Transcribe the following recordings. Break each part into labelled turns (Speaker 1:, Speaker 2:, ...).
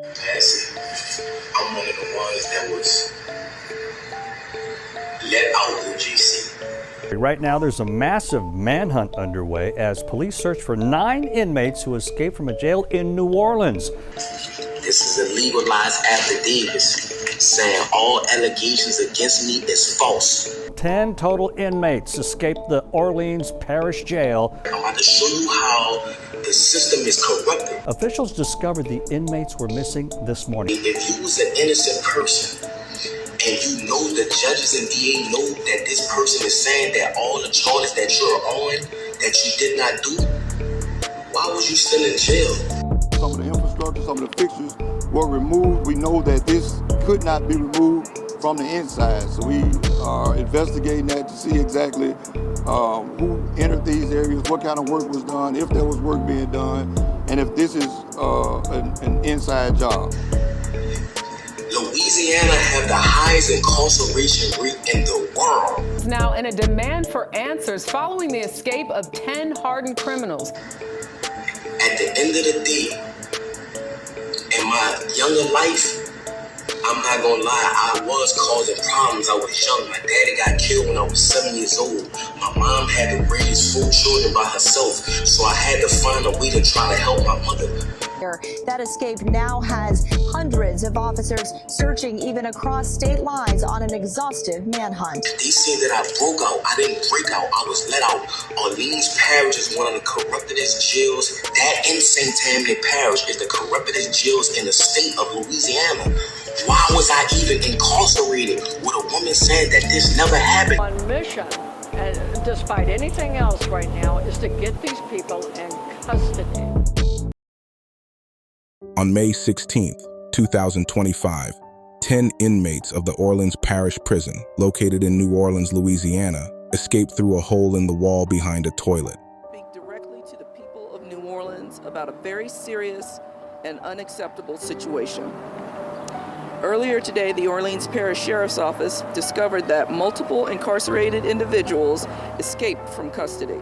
Speaker 1: Passing. I'm one of the ones that was let out of GC.
Speaker 2: Right now, there's a massive manhunt underway as police search for 9 inmates who escaped from a jail in New Orleans.
Speaker 1: This is a legalized affidavit saying all allegations against me is false.
Speaker 2: 10 total inmates escaped the Orleans Parish Jail.
Speaker 1: I'm about to show you how the system is corrupted.
Speaker 2: Officials discovered the inmates were missing this morning.
Speaker 1: If you was an innocent person and you know the judges and DA know that this person is saying that all the charges that you're on that you did not do, why was you still in jail?
Speaker 3: Some of the infrastructure, some of the fixtures were removed. We know that this could not be removed from the inside. So we are investigating that to see exactly who entered these areas, what kind of work was done, if there was work being done, and if this is an inside job.
Speaker 1: Louisiana have the highest incarceration rate in the world.
Speaker 4: Now in a demand for answers following the escape of 10 hardened criminals.
Speaker 1: At the end of the day, in my younger life, I'm not gonna lie, I was causing problems. I was young. My daddy got killed when I was 7 years old. My mom had to raise 4 children by herself, so I had to find a way to try to help my mother.
Speaker 5: That escape now has hundreds of officers searching even across state lines on an exhaustive manhunt.
Speaker 1: They say that I broke out. I didn't break out. I was let out. Orleans Parish is one of the corruptedest jails. That and St. Tammany Parish is the corruptedest jails in the state of Louisiana. Why was I even incarcerated with a woman saying that this never happened?
Speaker 6: One mission, and despite anything else right now, is to get these people in custody.
Speaker 7: On May 16, 2025, 10 inmates of the Orleans Parish Prison, located in New Orleans, Louisiana, escaped through a hole in the wall behind a toilet.
Speaker 8: Speak directly to the people of New Orleans about a very serious and unacceptable situation. Earlier today, the Orleans Parish Sheriff's Office discovered that multiple incarcerated individuals escaped from custody.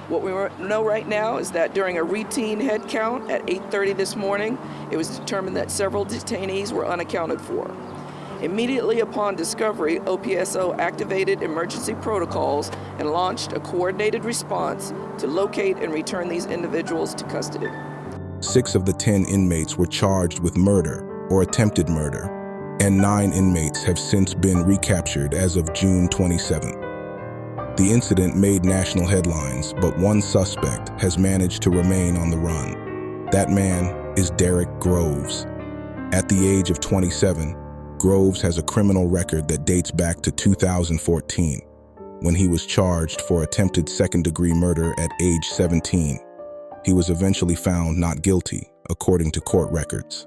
Speaker 8: What we know right now is that during a routine head count at 8:30 this morning, it was determined that several detainees were unaccounted for. Immediately upon discovery, OPSO activated emergency protocols and launched a coordinated response to locate and return these individuals to custody.
Speaker 7: 6 of the 10 inmates were charged with murder or attempted murder, and 9 inmates have since been recaptured as of June 27th. The incident made national headlines, but one suspect has managed to remain on the run. That man is Derek Groves. At the age of 27, Groves has a criminal record that dates back to 2014, when he was charged for attempted second-degree murder at age 17. He was eventually found not guilty, according to court records.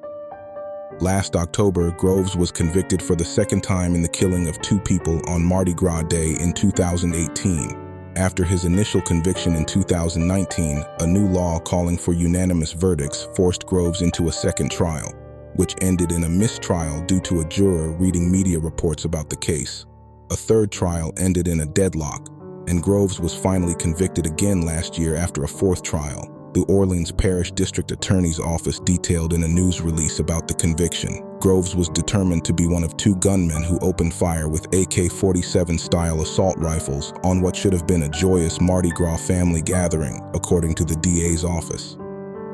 Speaker 7: Last October, Groves was convicted for the second time in the killing of 2 people on Mardi Gras Day in 2018. After his initial conviction in 2019, a new law calling for unanimous verdicts forced Groves into a second trial, which ended in a mistrial due to a juror reading media reports about the case. A third trial ended in a deadlock, and Groves was finally convicted again last year after a 4th trial. The Orleans Parish District Attorney's Office detailed in a news release about the conviction. Groves was determined to be one of 2 gunmen who opened fire with AK-47-style assault rifles on what should have been a joyous Mardi Gras family gathering, according to the DA's office.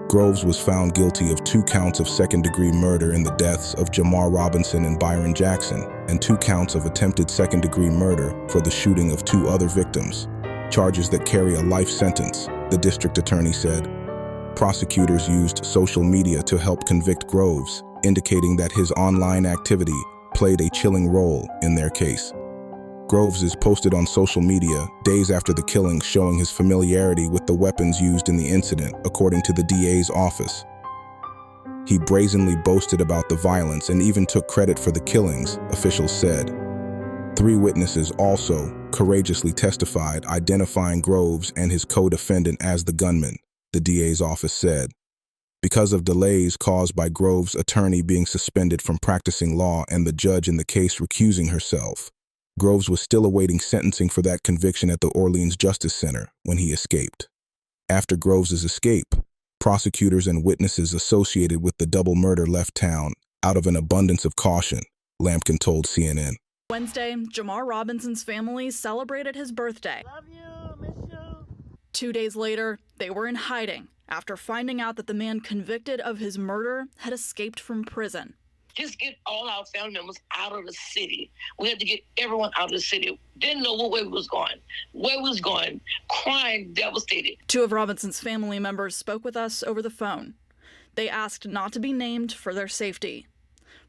Speaker 7: Groves was found guilty of 2 counts of second-degree murder in the deaths of Jamar Robinson and Byron Jackson, and 2 counts of attempted second-degree murder for the shooting of 2 other victims, charges that carry a life sentence, the district attorney said. Prosecutors used social media to help convict Groves, indicating that his online activity played a chilling role in their case. Groves is posted on social media days after the killing, showing his familiarity with the weapons used in the incident, according to the DA's office. He brazenly boasted about the violence and even took credit for the killings, officials said. 3 witnesses also courageously testified, identifying Groves and his co-defendant as the gunman, the DA's office said. Because of delays caused by Groves' attorney being suspended from practicing law and the judge in the case recusing herself, Groves was still awaiting sentencing for that conviction at the Orleans Justice Center when he escaped. After Groves' escape, Prosecutors and witnesses associated with the double murder left town out of an abundance of caution, Lampkin told CNN.
Speaker 9: Wednesday, Jamar Robinson's family celebrated his birthday.
Speaker 10: Love you, miss you.
Speaker 9: 2 days later, they were in hiding after finding out that the man convicted of his murder had escaped from prison.
Speaker 11: Just get all our family members out of the city. We had to get everyone out of the city. Didn't know what way we was going, crying, devastated.
Speaker 9: 2 of Robinson's family members spoke with us over the phone. They asked not to be named for their safety.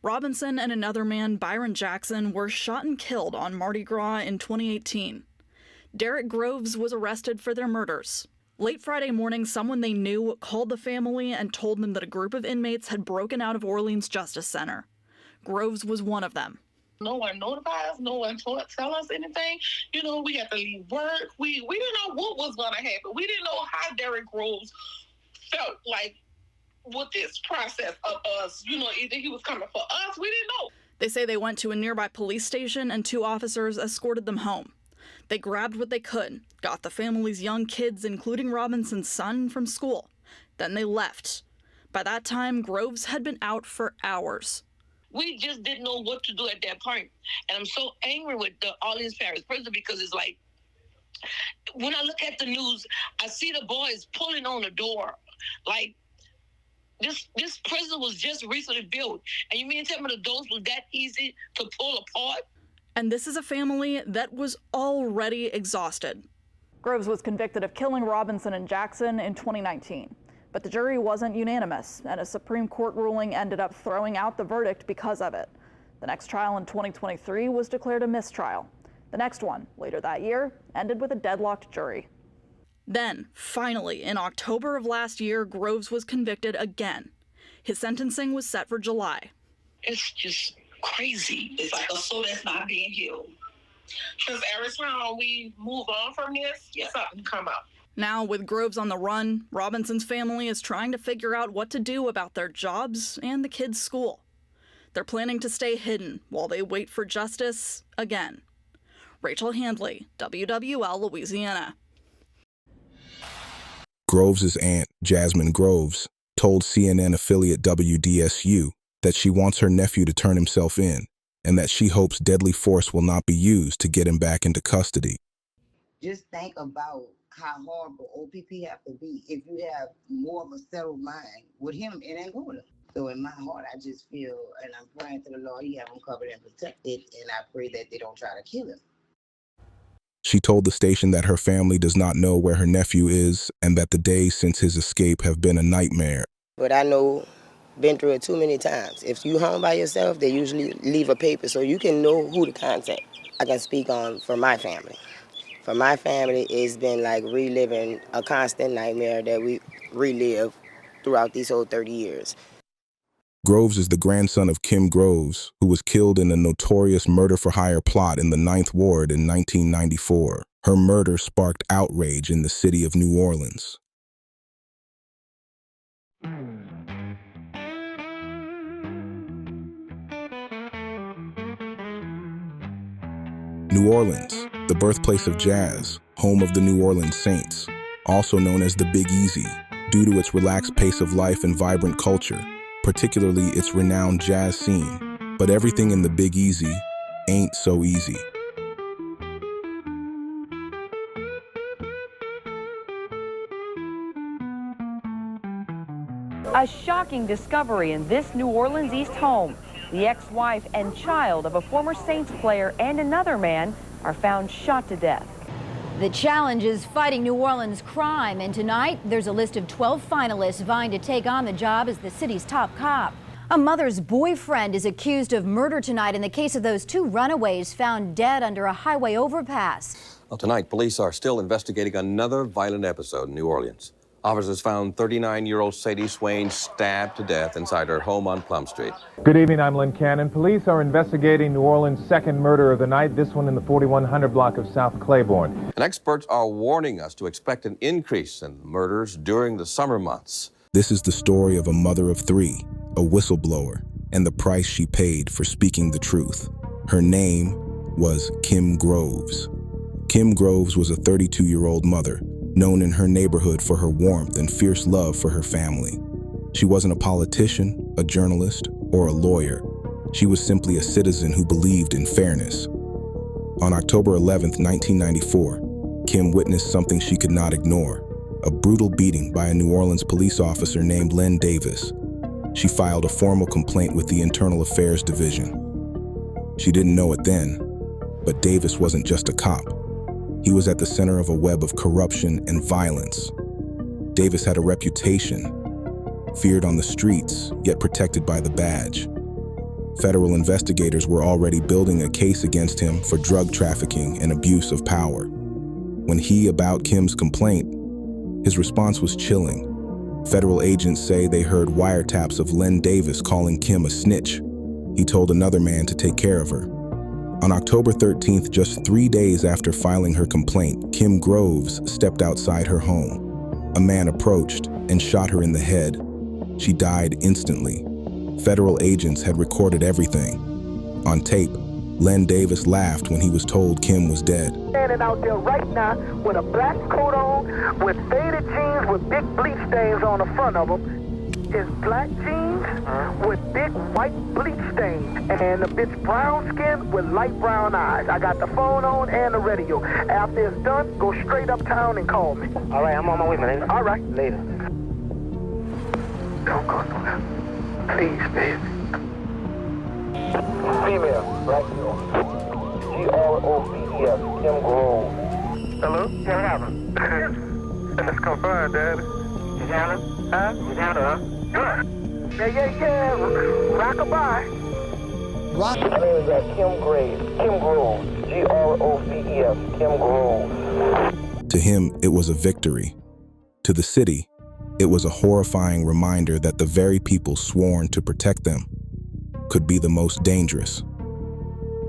Speaker 9: Robinson and another man, Byron Jackson, were shot and killed on Mardi Gras in 2018. Derek Groves was arrested for their murders. Late Friday morning, someone they knew called the family and told them that a group of inmates had broken out of Orleans Justice Center. Groves was one of them.
Speaker 11: No one notified us. No one tell us anything. You know, we had to leave work. We didn't know what was going to happen. We didn't know how Derek Groves felt like with this process of us. You know, either he was coming for us. We didn't know.
Speaker 9: They say they went to a nearby police station and 2 officers escorted them home. They grabbed what they could, got the family's young kids, including Robinson's son, from school. Then they left. By that time, Groves had been out for hours.
Speaker 11: We just didn't know what to do at that point. And I'm so angry with the Orleans Parish Prison because it's like, when I look at the news, I see the boys pulling on the door. Like, this prison was just recently built. And you mean to tell me the doors was that easy to pull apart?
Speaker 9: And this is a family that was already exhausted. Groves was convicted of killing Robinson and Jackson in 2019, but the jury wasn't unanimous, and a Supreme Court ruling ended up throwing out the verdict because of it. The next trial in 2023 was declared a mistrial. The next one, later that year, ended with a deadlocked jury. Then, finally, in October of last year, Groves was convicted again. His sentencing was set for July.
Speaker 11: It's just crazy. It's like a soul that's not being healed. Because every time we move on from this, something come up.
Speaker 9: Now, with Groves on the run, Robinson's family is trying to figure out what to do about their jobs and the kids' school. They're planning to stay hidden while they wait for justice again. Rachel Handley, WWL, Louisiana.
Speaker 7: Groves' aunt, Jasmine Groves, told CNN affiliate WDSU that she wants her nephew to turn himself in, and that she hopes deadly force will not be used to get him back into custody.
Speaker 12: Just think about how horrible OPP have to be if you have more of a settled mind with him in Angola. So in my heart, I just feel, and I'm praying to the Lord, he have him covered and protected, and I pray that they don't try to kill him.
Speaker 7: She told the station that her family does not know where her nephew is, and that the days since his escape have been a nightmare.
Speaker 13: But I know, been through it too many times. If you home by yourself, they usually leave a paper so you can know who to contact. I can speak on for my family. For my family, it's been like reliving a constant nightmare that we relive throughout these whole 30 years.
Speaker 7: Groves is the grandson of Kim Groves, who was killed in a notorious murder-for-hire plot in the 9th Ward in 1994. Her murder sparked outrage in the city of New Orleans. New Orleans, the birthplace of jazz, home of the New Orleans Saints, also known as the Big Easy, due to its relaxed pace of life and vibrant culture, particularly its renowned jazz scene. But everything in the Big Easy ain't so easy.
Speaker 14: A shocking discovery in this New Orleans East home. The ex-wife and child of a former Saints player and another man are found shot to death.
Speaker 15: The challenge is fighting New Orleans crime, and tonight there's a list of 12 finalists vying to take on the job as the city's top cop. A mother's boyfriend is accused of murder tonight in the case of those 2 runaways found dead under a highway overpass.
Speaker 16: Well, tonight, police are still investigating another violent episode in New Orleans. Officers found 39-year-old Sadie Swain stabbed to death inside her home on Plum Street.
Speaker 17: Good evening, I'm Lynn Cannon. Police are investigating New Orleans' second murder of the night, this one in the 4100 block of South Claiborne.
Speaker 16: And experts are warning us to expect an increase in murders during the summer months.
Speaker 7: This is the story of a mother of 3, a whistleblower, and the price she paid for speaking the truth. Her name was Kim Groves. Kim Groves was a 32-year-old mother known in her neighborhood for her warmth and fierce love for her family. She wasn't a politician, a journalist, or a lawyer. She was simply a citizen who believed in fairness. On October 11, 1994, Kim witnessed something she could not ignore, a brutal beating by a New Orleans police officer named Len Davis. She filed a formal complaint with the Internal Affairs Division. She didn't know it then, but Davis wasn't just a cop. He was at the center of a web of corruption and violence. Davis had a reputation, feared on the streets, yet protected by the badge. Federal investigators were already building a case against him for drug trafficking and abuse of power. When he avowed Kim's complaint, his response was chilling. Federal agents say they heard wiretaps of Len Davis calling Kim a snitch. He told another man to take care of her. On October 13th, just 3 days after filing her complaint, Kim Groves stepped outside her home. A man approached and shot her in the head. She died instantly. Federal agents had recorded everything. On tape, Len Davis laughed when he was told Kim was dead.
Speaker 10: Standing out there right now with a black coat on, with faded jeans with big bleach stains on the front of them. It's black jeans with big white bleach stains, and the bitch brown skin with light brown eyes. I got the phone on and the radio. After it's done, go straight uptown and call me.
Speaker 18: All right, I'm on my way, man.
Speaker 10: All right, later. Don't go nowhere. Please, baby.
Speaker 18: Female, black girl. G-R-O-V-E-S, Kim Grove.
Speaker 10: Hello? What happened? That's confirmed, Daddy.
Speaker 18: You down it?
Speaker 10: Huh?
Speaker 18: You down it, huh?
Speaker 10: Good. Yeah. Rock-a-bye.
Speaker 18: Her name is Kim Graves. Kim Grove. G-R-O-V-E-S, Kim Grove.
Speaker 7: To him, it was a victory. To the city, it was a horrifying reminder that the very people sworn to protect them could be the most dangerous.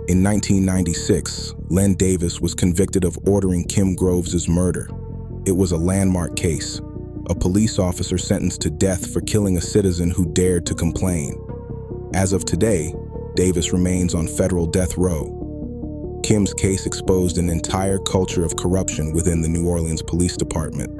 Speaker 7: In 1996, Len Davis was convicted of ordering Kim Groves' murder. It was a landmark case, a police officer sentenced to death for killing a citizen who dared to complain. As of today, Davis remains on federal death row. Kim's case exposed an entire culture of corruption within the New Orleans Police Department.